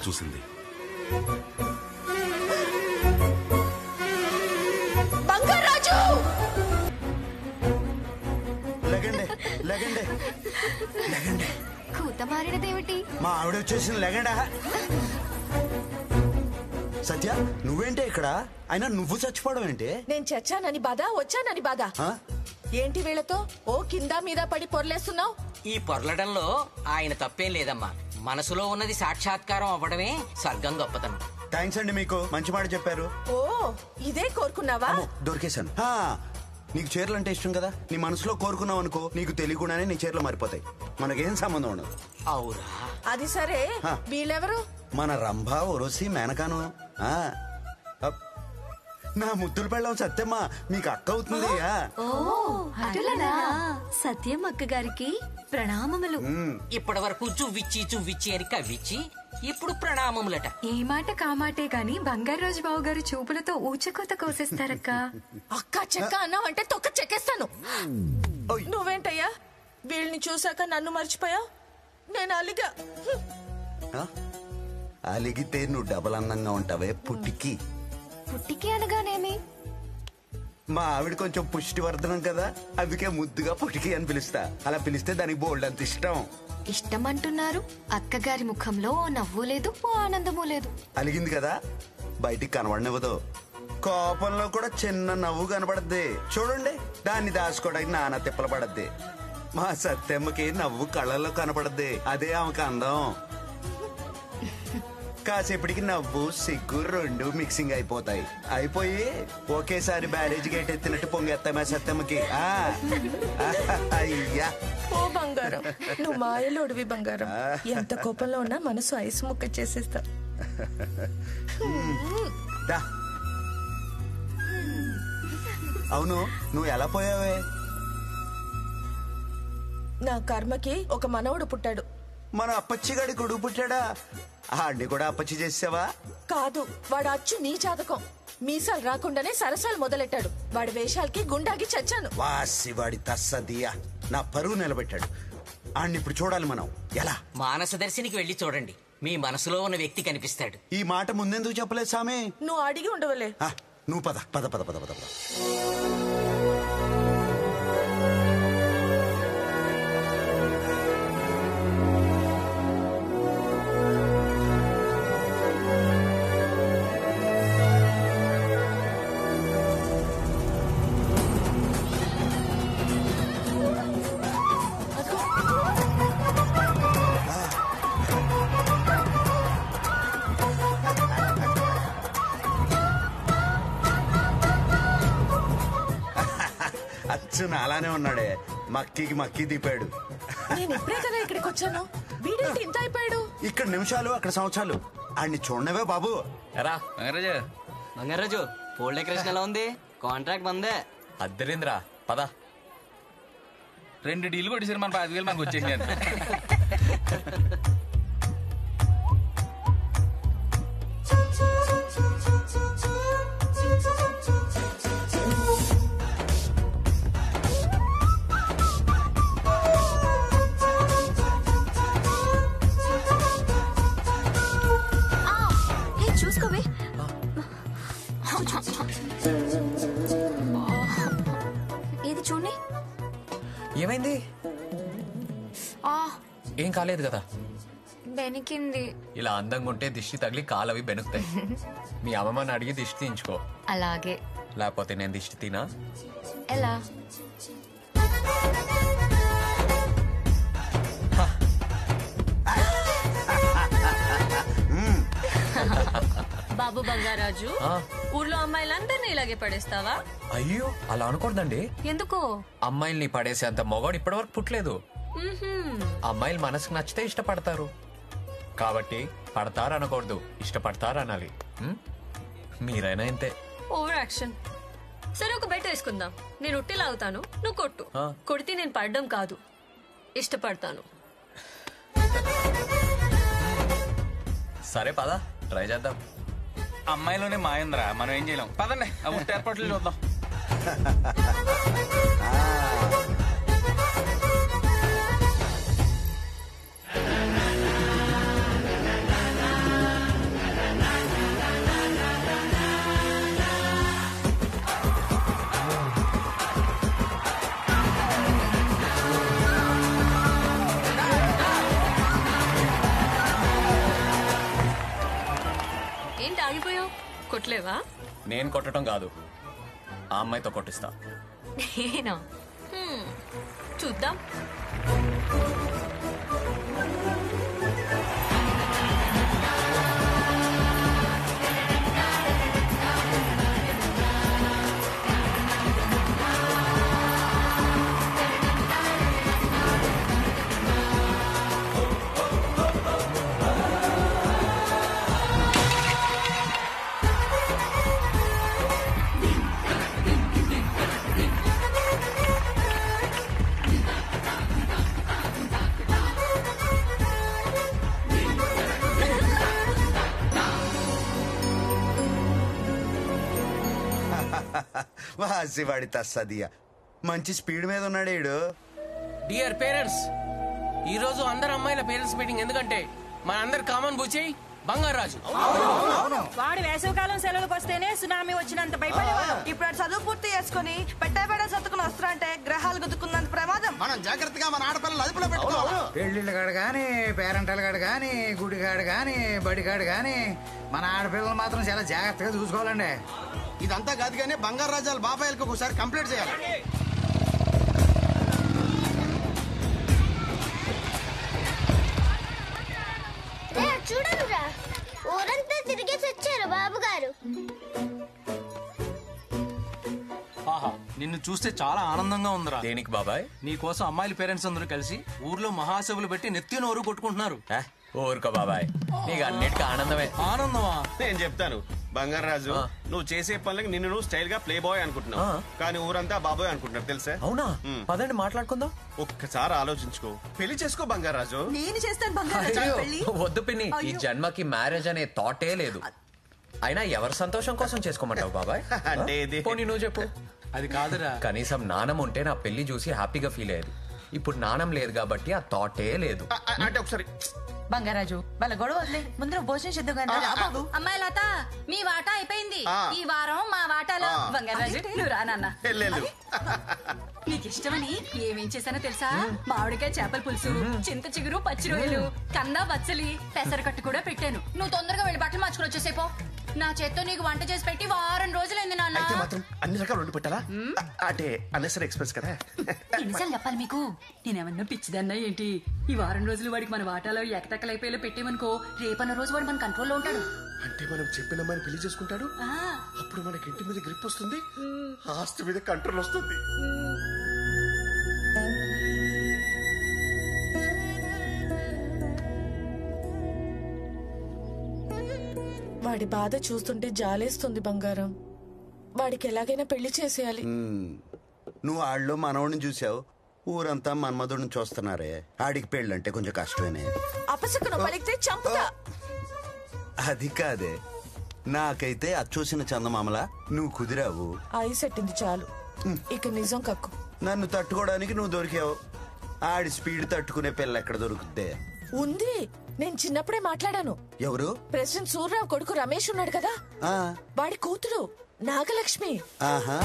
చూసింది. బంగారాజు లెగండి లెగండి లెగండి. కూత మారినదేమిటి? మా ఆవిడ వచ్చేసింది, లెగండా. సత్య నువ్వేంటే ఇక్కడ? అయినా నువ్వు చచ్చిపోవడం ఏంటి? నేను చచ్చానని బాధ, వచ్చానని బాధ. ఏంటి వీళ్ళతో ఓ కింద మీద పడి పొరలేస్తున్నావు? ఈ పొరలడంలో ఆయన తప్పేం లేదమ్మా. మనసులో ఉన్నది సాక్షాత్కారం అవ్వడమే స్వర్గం గొప్పతనం. థ్యాంక్స్ అండి, మీకు మంచి మాట చెప్పారు. ఓ ఇదే కోరుకున్నావా? దొరికేశాను. నీకు చీరలు అంటే ఇష్టం కదా, నీ మనసులో కోరుకున్నావు అనుకో, నీకు తెలియకుండానే నీ చీరలు మారిపోతాయి. మనకేం సంబంధం ఉండదు. అవురా? అది సరే, వీళ్ళెవరు? మన రంభ ఒరసి మేనకాను. నా ముద్దులు పెళ్ళం సత్యమ్మ మీకు అక్క అవుతుంది. సత్యం అక్క గారికి ప్రణామములు. ఇప్పటి వరకు చువ్విచ్చి అని కవ్విచ్చి ఇప్పుడు ప్రణామములట. ఏ మాట కామాటే గాని బంగారాజు బాబు గారు చూపులతో ఊచకోత కోసేస్తారక్క. అక్క చెక్క అన్నావంటే తొక్క చెక్కేస్తాను. నువ్వేంటయ్యా వీళ్ళని చూసాక నన్ను మర్చిపోయావు? నేను అలిగా. అలిగితే నువ్వు డబల్ అందంగా ఉంటావే పుట్టికి. పుట్టికి అనగానేమి? మా ఆవిడ కొంచెం పుష్టివర్ధనం కదా, అందుకే ముద్దుగా పుట్టికి అని పిలుస్తా. అలా పిలిస్తే దానికి బోల్డ్ అంత ఇష్టం. ఇష్టం అంటున్నారు, అక్కగారి ముఖంలో ఓ నవ్వు లేదు, ఓ ఆనందము లేదు. అలిగింది కదా, బయటికి కనబడనివ్వదు. కోపంలో కూడా చిన్న నవ్వు కనబడద్ది చూడండి, దాన్ని దాచుకోవడానికి నానా తిప్పలు పడద్ది. మా సత్యమ్మకి నవ్వు కళ్ళల్లో కనపడద్ది, అదే ఆమెకు అందం. కాసేపటికి నవ్వు సిగ్గు రెండు మిక్సింగ్ అయిపోతాయి. అయిపోయి ఒకేసారి బ్యారేజ్ గేట్ ఎత్తినట్టు పొంగేస్తామా సత్యమ్మకి. అయ్యా ఓ బంగారం, నువ్వు మాయలోడివి బంగారం. ఎంత కోపంలో ఉన్నా మనసు ఐసు ముక్క చేసేస్తా. అవును, నువ్వు ఎలా పోయావే? నా కర్మకి ఒక మనవడు పుట్టాడు. మన అప్పచ్చిగాడి కొడుకు పుట్టాడా? ఆడిని కూడా అప్పచ్చి చేసావా? కాదు, వాడు అచ్చు నీ జాతకం. మీసాలు రాకుండానే సరసాలు మొదలెట్టాడు. వాడి వేషాలకి గుండాగి చచ్చాను. వాసి వాడి తస్సదియా నా పరువు నిలబెట్టాడు. ఆడిని ఇప్పుడు చూడాలి మనం. ఎలా? మానసదర్శినికి వెళ్లి చూడండి, మీ మనసులో ఉన్న వ్యక్తి కనిపిస్తాడు. ఈ మాట ముందెందుకు చెప్పలేదు సామి? నువ్వు అడిగి ఉండవలే. నువ్వు పద పద పద పద పద. అలానే ఉన్నాడే, మక్కికి మక్కి దిపాడు. నేను ఇప్పుడే కదా ఇక్కడికి వచ్చాను, వీడేంటి ఇంత అయిపోయాడు? ఇక్కడ నిమిషాలు అక్కడ సంవత్సరాలు. ఆడిని చూడనవే బాబు. బంగారాజు పోల్ డెకరేషన్ ఎలా ఉంది? కాంట్రాక్ట్ బందే. అద్దరింద్రా పద. 2 డీలు కొట్టేసారు, మన 5,000 మనకు వచ్చేసింది. చూసుకోవే. ఏది చూడండి. ఏమైంది? ఏం కాలేదు కదా? బెనికింది. ఇలా అందంగా ఉంటే దిష్టి తగిలి కాలవి బెనుకుతాయి. మీ అమ్మమ్మని అడిగి దిష్టి తీయించుకో. అలాగే. లేకపోతే నేను దిష్టి తినా? ఎలా? బాబు బంగారాజు, ఊర్లో అమ్మాయిలందరినీ ఇలాగే పడేస్తావా? అయ్యో అలా అనకూడదండి. ఎందుకో? అమ్మాయిల్ని పడేసే అంత మొగాడు ఇప్పటివరకు పుట్టలేదు. అమ్మాయిలు మనసుకు నచ్చితే ఇష్టపడతారు, కాబట్టి పడతారు అనకూడదు, ఇష్టపడతారు అనాలి. మీరైనా ఇంతే. Over action. సరే, ఒక బెట్ వేసుకుందాం. నేను ఉట్టి లాగుతాను, నువ్వు కొట్టు. కొడితే నేను పడడం కాదు, ఇష్టపడతాను. సరే పద, ట్రై చేద్దాం. అమ్మాయిలోనే మాయంద్రా, మనం ఏం చేయలేం. పదండి, ఆ ఉట్టి ఏర్పాట్లు చూద్దాం. ఆగిపోయావు? కొట్లేవా? నేను కొట్టడం కాదు, ఆ అమ్మాయితో కొట్టిస్తా. నేనా? చూద్దాం. వాసివాడి తస్సదియా మంచి స్పీడ్ మీద ఉన్నాడు ఈడు. డియర్ పేరెంట్స్, ఈ రోజు అందరు అమ్మాయిల పేరెంట్స్ మీటింగ్. ఎందుకంటే మన అందరు కామన్ బుచ్చి బంగారాజు. వాడు వేసవికాలం సెలవులకు వస్తేనే సునామీ వచ్చినంత భయపడేవాడు. ఇప్పుడు చదువు పూర్తి చేసుకుని పెట్టబెడ సత్తుకుని వస్తారంటే గ్రహాలు గుద్దుకున్నంత ప్రమాదం. మనం జాగ్రత్తగా మన ఆడపిల్లలు అదుపులో పెట్టుకోవాలి. పెళ్లిళ్ళ కాడు గాని, పేరెంటల కాడు గాని, గుడిగాడు గాని, బడిగాడు గాని మన ఆడపిల్లలు మాత్రం చాలా జాగ్రత్తగా చూసుకోవాలండి. ఇదంతా కాదు కానీ బంగారు రాజాల బాబాయిలకు ఒకసారి కంప్లీట్ చేయాలి. చూడరా, ఊరంతా తిరిగేసి వచ్చారు బాబు గారు. ఆహా, నిన్ను చూస్తే చాలా ఆనందంగా ఉందిరా. దేనికి బాబాయ్? నీ కోసం అమ్మాయిల పేరెంట్స్ అందరూ కలిసి ఊర్లో మహాసభలు పెట్టి నెత్తి నోరు కొట్టుకుంటున్నారు. ఊరుకో బాబాయ్, నీకు అన్నిటికీ ఆనందమే. ఆనందమా? నేను చెప్తాను బంగారాజు, నువ్వు చేసే పనులకి నిన్ను నువ్వు స్టైల్ గా ప్లే బాయ్ అనుకుంటున్నావు, కానీ ఊరంతా బాబాయ్ అనుకుంటున్నారు తెలుసా? అవునా? పదండి మాట్లాడుకుందాం. ఒక్కసారి ఆలోచించుకో, పెళ్లి చేసుకో బంగారాజు. నేను చేస్తాను బంగారాజు పెళ్లి. వద్దు పిన్ని, ఈ జన్మకి మ్యారేజ్ అనే థాటే లేదు. అయినా ఎవరి సంతోషం కోసం చేసుకోమంటావు బాబాయ్? అంటే ఇది పోనీ నువ్వు చెప్పు. అది కాదురా, కనీసం నాణం ఉంటే నా పెళ్లి చూసి హ్యాపీగా ఫీల్ అయ్యేది. ఇప్పుడు నాణం లేదు కాబట్టి ఆ థాటే లేదు. అంటే ఒకసారి బంగారాజు వాళ్ళ గొడవ వదిలే, ముందర భోజనం చేద్దాం. అమ్మాయి లత, మీ వాటా అయిపోయింది. ఈ వారం మా వాటాలో. బంగారాజు నువ్వు రా నాన్న. నీకు ఇష్టమని ఏమేం చేశానో తెలుసా? మామిడికాయ చేపల పులుసు, చింత చిగురు, పచ్చి రొయ్యలు, కందా బచ్చలి, పెసరకట్టు కూడా పెట్టాను. నువ్వు తొందరగా వెళ్ళి బట్టలు మార్చుకుని వచ్చేసేపో. నా చేత్తో నీకు వంట చేసి పెట్టి వారం రోజులైంది నాన్న. మాత్రం అన్ని రకాలు వండి పెట్టాలా? అంటే అన్నెసరీ ఎక్స్ప్రెస్ కదా. ఎన్నిసార్లు చెప్పాలి మీకు? నేనేమన్నా పిచ్చిదన్నా ఏంటి? ఈ వారం రోజులు వాడికి మన వాటాలో ఎకతెక్కలైపోయేలా పెట్టేమనుకో, రేపన్న రోజు వాడు మన కంట్రోల్లో ఉంటాడు. అంటే మనం చెప్పిన అమ్మాయిని పెళ్లి చేసుకుంటాడు, అప్పుడు మనకి ఇంటి మీద గ్రిప్ వస్తుంది, ఆస్తి మీద కంట్రోల్ వస్తుంది. వాడి బాధ చూస్తుంటే జాలేస్తుంది బంగారం. వాడికి ఎలాగైనా పెళ్లి చేసేయాలి. నువ్వు ఆళ్ళలో మనవడిని చూసావు, ఊరంతా మన్మధుడిని చూస్తున్నారే. ఆడికి పెళ్ళంటే కొంచెం కష్టమేనే. అపశకునం పలికితే చంపుతా. అది కాదే, నాకైతే అది చూసిన చందమామలా నువ్వు కుదిరావు. ఐస్ ఎట్టింది చాలు, ఇక నిజం కక్కు. నన్ను తట్టుకోవడానికి నువ్వు దొరికావు. ఆడి స్పీడ్ తట్టుకునే పిల్ల ఎక్కడ దొరుకుద్దే? ఉంది, నేను చిన్నప్పుడే మాట్లాడాను. ఎవరు? ప్రెసిడెంట్ సూర్యరావు కొడుకు రమేష్ ఉన్నాడు కదా, వాడి కూతురు నాగలక్ష్మి. ఆహా,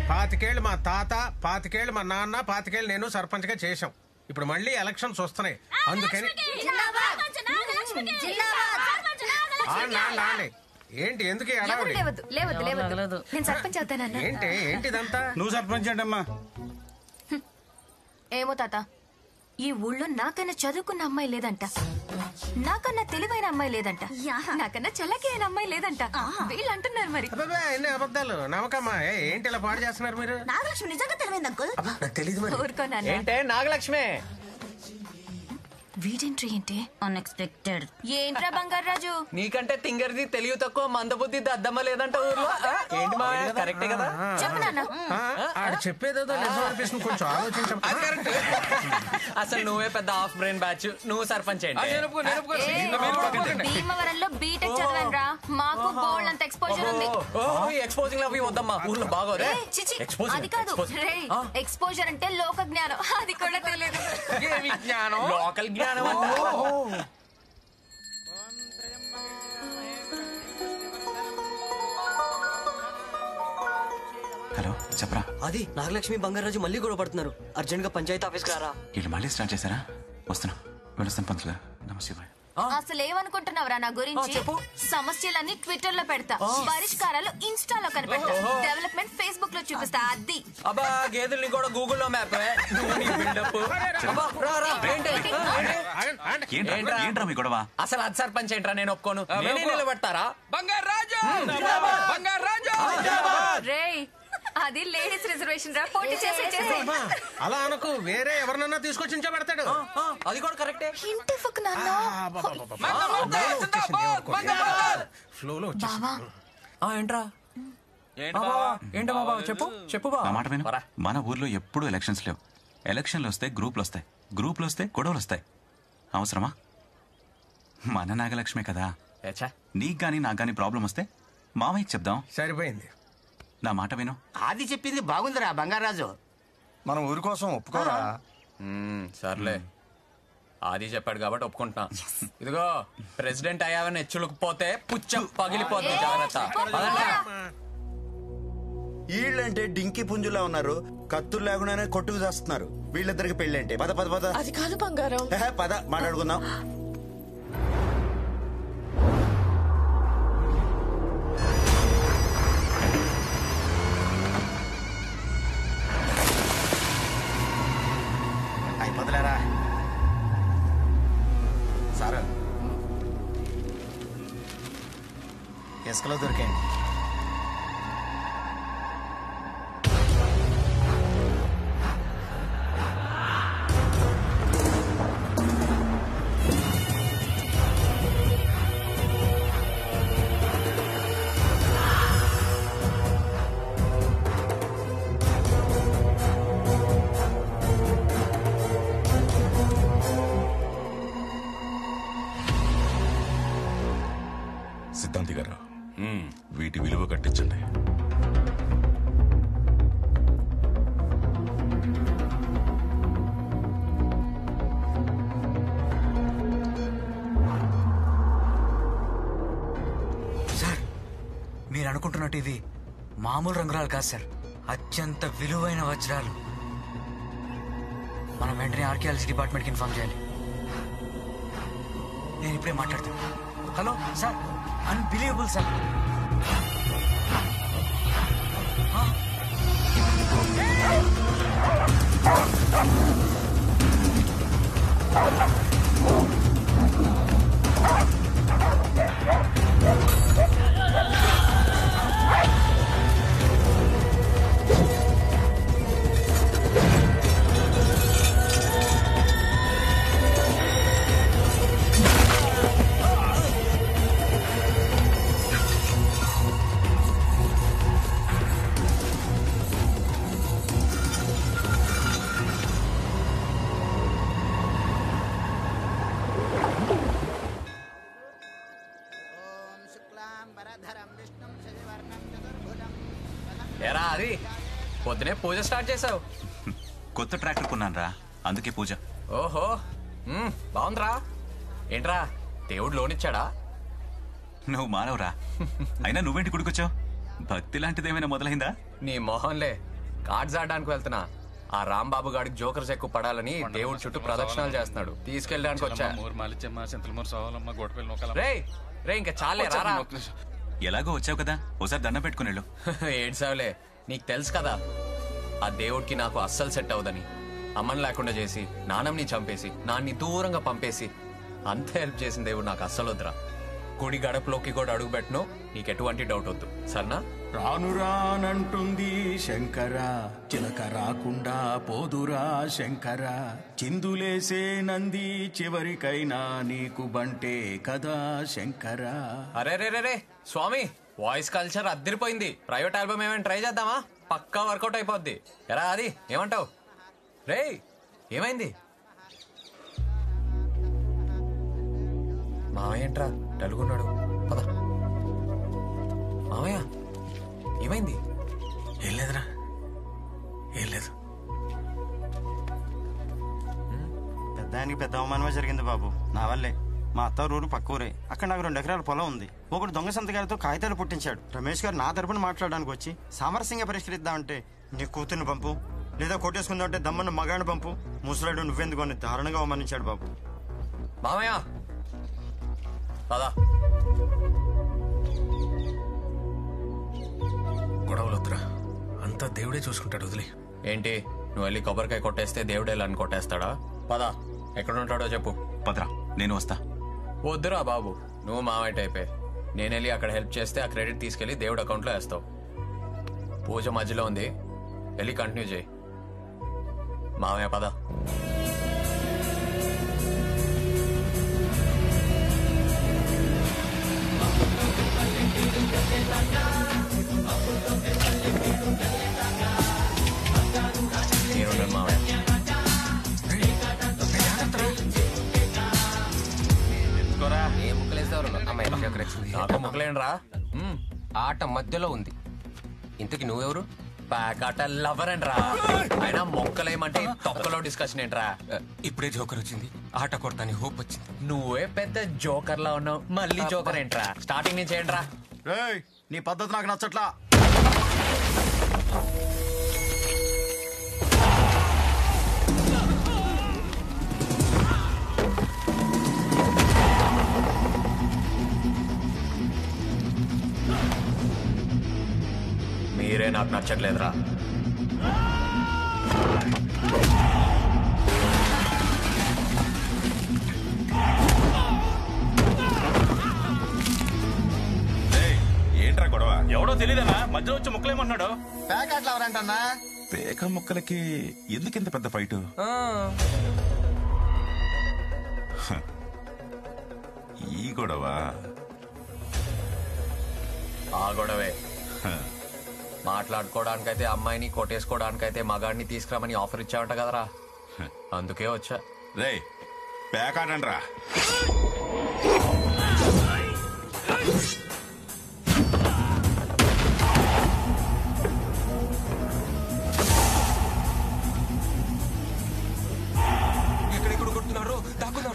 పాతికేళ్ళు మా తాత, పాతికేళ్ళు మా నాన్న, పాతికేళ్ళు నేను సర్పంచ్ గా చేశాం. ఇప్పుడు మళ్ళీ ఎలక్షన్స్ వస్తున్నాయి, అందుకని ఏంటి ఎందుకు ఏంటి ఏంటిదంతా? నువ్వు సర్పంచ్ అంటమ్మా. ఏమో తాత, ఈ ఊళ్ళో నాకన్నా చదువుకున్న అమ్మాయి లేదంట, నాకన్నా తెలివైన అమ్మాయి లేదంట, నాకన్నా చల్లకి అయిన అమ్మాయి లేదంట. వీళ్ళు అంటున్నారు మరి. ఎన్ని అబద్ధాలు నమ్మకమ్మా. ఏంటి ఇలా పాడు చేస్తున్నారు మీరు? నాగలక్ష్మి నిజంగా తెలివైంది అంకుల్. తెలియదు. ఊరుకోనా? ఏంటే నాగలక్ష్మి? వీడెంట్రీ ఏంటి? అన్ఎక్స్పెక్టెడ్. ఏంట్రా బంగారు రాజు? నీకంటే తింగర్ది తెలివి తక్కువ మందబుద్ధి దద్దమ్మ లేదంట ఊర్లో. ఏంటి మా కరెక్టే కదా? చెప్పు నాన్న. ఆడు చెప్పేదేదో నిజం అనిపిస్తుంది, కొంచెం ఆలోచించం. అసలు నువ్వే పెద్ద హాఫ్ బ్రెయిన్ బ్యాచ్. నువ్వు సర్పంచ్ ఏంటి? భీమవరంలో బీటెక్ చదివానురా. మాకు బోల్డ్ అంత ఎక్స్పోజర్ ఉంది. ఎక్స్పోజింగ్ అవి వద్దమ్మా, ఊర్లో బాగోదే. అది కాదు, ఎక్స్పోజర్ అంటే లోక జ్ఞానం, అది కూడా తెలియదు. లోకల్ జ్ఞానం. హలో చెప్పరా. అది నాగలక్ష్మి బంగారాజు మళ్ళీ గొడవ పడుతున్నారు. అర్జెంట్ గా పంచాయతీ ఆఫీస్ రారా. వీళ్ళు మళ్ళీ స్టార్ట్ చేశారా? వస్తున్నా, వెళ్ళొస్తాను పంతులు గారు. నమస్తే. అసలు ఏమనుకుంటున్నావురా నా గురించి? సమస్యలన్నీ ట్విట్టర్ లో పెడతా, పరిష్కారాలు ఇన్స్టాలో కనిపెడతా, డెవలప్మెంట్ ఫేస్బుక్ లో చూపిస్తా. అది అబ్బా గేదెల్ని కూడా గూగుల్లో మ్యాప్. ఏంట్రా మీ గొడవ? అసలు అది సర్పంచ్ ఏంట్రా? నేను ఒప్పుకోను. నేనే నిలబెడతారా? రేయ్, అది లేడీస్ రిజర్వేషన్ రా, పోటీ చేసే. అలా అనకు, వేరే ఎవరినన్నా తీసుకొచ్చి పెడతాడు. అది కూడా కరెక్టే. ఇంటి ఫక్ నాన్న ఫ్లోలో ఏంట్రా? ఏంటా బాబా? చెప్పు చెప్పు నా మాట విను. మన ఊర్లో ఎప్పుడూ ఎలక్షన్స్ లేవు. ఎలక్షన్లు వస్తే గ్రూపులు వస్తాయి, గ్రూపులు వస్తే గొడవలు వస్తాయి. అవసరమా? మన నాగలక్ష్మే కదా. నీకు గానీ నాకు గానీ ప్రాబ్లం వస్తే మామయ్యకి చెప్దాం. సరిపోయింది. నా మాట విను. ఆది చెప్పింది బాగుందిరా బంగారాజు. మనం ఊరి కోసం ఒప్పుకోరా? సర్లే, ఆది చెప్పాడు కాబట్టి ఒప్పుకుంటున్నా. ఇదిగో ప్రెసిడెంట్ అయ్యావని హెచ్చులుకుపోతే పుచ్చం పగిలిపోతుంది, జాగ్రత్త. వీళ్ళంటే డింకి పుంజులా ఉన్నారు, కత్తులు లేకుండానే కొట్టుకు చేస్తున్నారు. వీళ్ళిద్దరికి పెళ్లి అంటే పద పద పద. అది కాదు బంగారం. పద మాట్లాడుకుందాం. అయిపోతలేరా సార్? ఇసుకలో దొరికాయండి. సిద్ధాంతి గారు, వీటి విలువ కట్టించండి. సార్, మీరు అనుకుంటున్నట్టు ఇది మామూలు రంగురాలు కాదు సార్, అత్యంత విలువైన వజ్రాలు. మనం వెంటనే ఆర్కియాలజీ డిపార్ట్మెంట్కి ఇన్ఫార్మ్ చేయాలి. నేను ఇప్పుడే మాట్లాడతాను. Hello sir, unbelievable sir. ఏరా అది పొద్దునే పూజ స్టార్ట్ చేసావు? కొత్త ట్రాక్టర్ కొన్నాను రా, అందుకే పూజ. ఓహో, బాగుందిరా. ఏంట్రా దేవుడు లోనిచ్చాడా? నువ్వు మానవరా, అయినా నువ్వేంటి గుడికొచ్చావు? భక్తి లాంటిదేమైనా మొదలైందా? నీ మొహంలే, కార్డ్స్ ఆడడానికి వెళ్తున్నా. ఆ రాంబాబు గాడికి జోకర్స్ ఎక్కువ పడాలని దేవుడి చుట్టూ ప్రదక్షిణాలు చేస్తున్నాడు, తీసుకెళ్ళడానికి వచ్చా. రే ఇంకా చాలే రారా. ఎలాగో వచ్చావు కదా, ఓసారి దండం పెట్టుకుని వెళ్ళు. ఏడ్సావులే, నీకు తెలుసు కదా ఆ దేవుడికి నాకు అస్సలు సెట్ అవదని. అమ్మని లేకుండా చేసి, నాన్నని చంపేసి, నాన్ని దూరంగా పంపేసి అంత హెల్ప్ చేసిన దేవుడు నాకు అస్సలు వద్దురా. గుడి గడపలోకి కూడా అడుగు పెట్టను, నీకు ఎటువంటి డౌట్ వద్దు సరేనా? రాను రానంటుంది శంకర, చిలక రాకుండా పోదురా శంకర, చిందులేసే నంది చివరికైనా నీకు బంటే కదా శంకర. అరే రే రే రే స్వామి, వాయిస్ కల్చర్ అద్దరిపోయింది. ప్రైవేట్ ఆల్బమ్ ఏమైనా ట్రై చేద్దామా? పక్కా వర్కౌట్ అయిపోద్ది. ఎరా అది ఏమంటావు? రే ఏమైంది? మావయ్య ఏంట్రా డలుగున్నాడు? పద. మావయ్య ఏమైంది? ఏం లేదురా, ఏం లేదు. పెద్దానికి పెద్ద అవమానమే జరిగింది బాబు, నా వల్లే. మా అత్త ఊరు పక్క ఊరే, అక్కడ నాకు 2 ఎకరాల పొలం ఉంది. ఒకడు దొంగ సంతకాలతో కాగితాలు పుట్టించాడు. రమేష్ గారు నా తరపున మాట్లాడడానికి వచ్చి సామరస్యంగా పరిష్కరిద్దామంటే నీ కూతుర్ని పంపు, లేదా కొట్టేసుకుందామంటే దమ్మన్న మగాడిని పంపు, ముసలాడు నువ్వెందుకు అని దారుణంగా అవమానించాడు బాబు. మామయ్య పదా. గొడవలు వద్దురా, అంతా దేవుడే చూసుకుంటాడు, వదిలే. ఏంటి నువ్వు వెళ్ళి కొబ్బరికాయ కొట్టేస్తే దేవుడే అని కొట్టేస్తాడా? పదా, ఎక్కడ ఉంటాడో చెప్పు. పదరా, నేను వస్తా. వద్దురా బాబు, నువ్వు మావయ్య టైపే. నేను వెళ్ళి అక్కడ హెల్ప్ చేస్తే ఆ క్రెడిట్ తీసుకెళ్లి దేవుడు అకౌంట్లో వేస్తావు. పూజ మధ్యలో ఉంది, వెళ్ళి కంటిన్యూ చేయి. మావయ్య పద. నాకు ముక్కలేండ్రా, ఆట మధ్యలో ఉంది. ఇంతకి నువ్వెవరు? ప్యాకాట లవర్ అండ్రా. అయినా మొక్కలేమంటే తొక్కలో డిస్కషన్ ఏంట్రా? ఇప్పుడే జోకర్ వచ్చింది, ఆట కొడతాని హోప్ వచ్చింది. నువ్వే పెద్ద జోకర్ లా ఉన్నావు, మళ్ళీ జోకర్ ఏంట్రా? స్టార్టింగ్ నుంచి ఏంట్రా? నీ పద్ధతి నాకు నచ్చట్లా. మీరే నాకు నచ్చట్లేదురా. ఏంట్రా గొడవ? ఎవడో తెలియదన్నా, మధ్యలో వచ్చి ముక్కలేమన్నాడు. ప్యాకెట్లు ఎవరంటన్నా? పేక ముక్కలకి ఎందుకింత పెద్ద ఫైటు? ఈ గొడవ ఆ గొడవే. మాట్లాడుకోవడానికైతే అమ్మాయిని, కొట్టేసుకోవడానికైతే మగాడిని తీసుకురామని ఆఫర్ ఇచ్చావంట కదరా, అందుకే వచ్చా. రే పేకాడండ్రా. ఎక్కడెక్కడ కొడుతున్నారు, దాక్కున్నారు.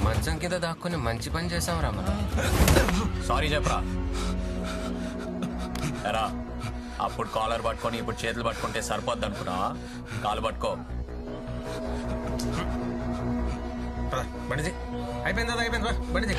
మంచం కింద దాక్కుని మంచి పని చేసాం రా మనం. సారీ చెప్పరా. ఎరా అప్పుడు కాలర్ పట్టుకొని ఇప్పుడు చేతులు పట్టుకుంటే సరిపోద్ది అనుకున్నా? కాలు పట్టుకో. బండిది అయిపోయింది, అయిపోయింది బండిది.